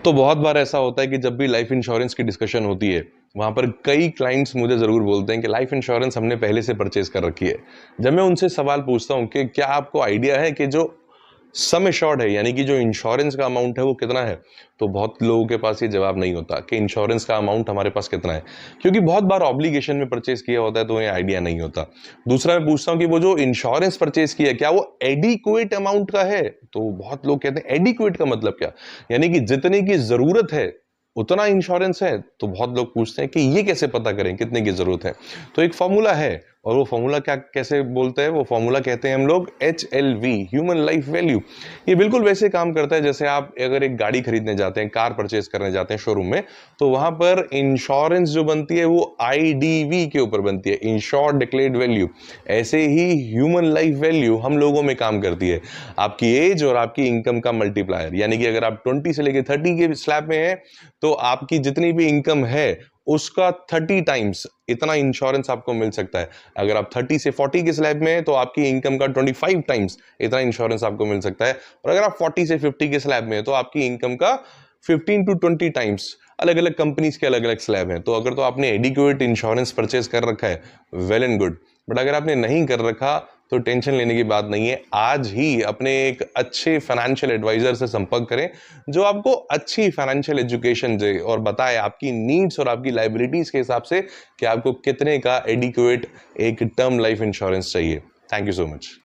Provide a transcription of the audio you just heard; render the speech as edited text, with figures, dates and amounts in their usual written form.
तो बहुत बार ऐसा होता है कि जब भी लाइफ इंश्योरेंस की डिस्कशन होती है, वहाँ पर कई क्लाइंट्स मुझे ज़रूर बोलते हैं कि लाइफ इंश्योरेंस हमने पहले से परचेज़ कर रखी है। जब मैं उनसे सवाल पूछता हूँ कि क्या आपको आइडिया है कि जो सम एश्योर्ड है, यानी कि जो इंश्योरेंस का अमाउंट है वो कितना है? तो बहुत लोगों के पास ये जवाब नहीं होता कि इंश्योरेंस का अमाउंट हमारे पास कितना है, क्योंकि बहुत बार ऑब्लिगेशन में परचेज़ किया होता है तो उन्हें आइडिया नहीं होता। दूसरा मैं पूछता हूँ कि वो जो इंश्योरेंस परचेज़ किया है, क्या वो एडिक्वेट अमाउंट का है? तो बहुत लोग कहते हैं एडिक्वेट का मतलब क्या? यानी कि जितने की ज़रूरत है, उतना इंश्योरेंस है? तो बहुत लोग पूछते हैं कि ये कैसे पता करें कितने की ज़रूरत है? तो एक फ़ॉर्मूला है और वो फ़ॉर्मूला क्या कैसे बोलते हैं? वो फ़ॉर्मूला कहते हैं हम लोग HLV, ह्यूमन लाइफ वैल्यू। ये बिल्कुल वैसे काम करता है जैसे आप अगर एक गाड़ी खरीदने जाते हैं, कार परचेज़ करने जाते हैं शोरूम में, तो वहाँ पर इंश्योरेंस जो बनती है वो IDV के ऊपर बनती है, इंश्योर्ड डिक्लेयर्ड वैल्यू। ऐसे ही ह्यूमन लाइफ वैल्यू हम लोगों में काम करती है। आपकी एज और आपकी इनकम का मल्टीप्लायर, यानी कि अगर आप 20 से लेके 30 के स्लैब में हैं, तो आपकी जितनी भी इनकम है उसका 30 टाइम्स इतना इंश्योरेंस आपको मिल सकता है। अगर आप 30 से 40 के स्लैब में हैं तो आपकी इनकम का 25 टाइम्स इतना इंश्योरेंस आपको मिल सकता है, और अगर आप 40 से 50 के स्लैब में हैं तो आपकी इनकम का 15 टू 20 टाइम्स। अलग अलग कंपनीज के अलग अलग स्लैब हैं, तो अगर तो आपने एडिक्वेट इंश्योरेंस परचेज कर रखा है, वेल एंड गुड। बट अगर आपने नहीं कर रखा तो टेंशन लेने की बात नहीं है। आज ही अपने एक अच्छे फाइनेंशियल एडवाइजर से संपर्क करें जो आपको अच्छी फाइनेंशियल एजुकेशन दे और बताए आपकी नीड्स और आपकी लाइबिलिटीज के हिसाब से कि आपको कितने का एडिक्वेट एक टर्म लाइफ इंश्योरेंस चाहिए। Thank you so much.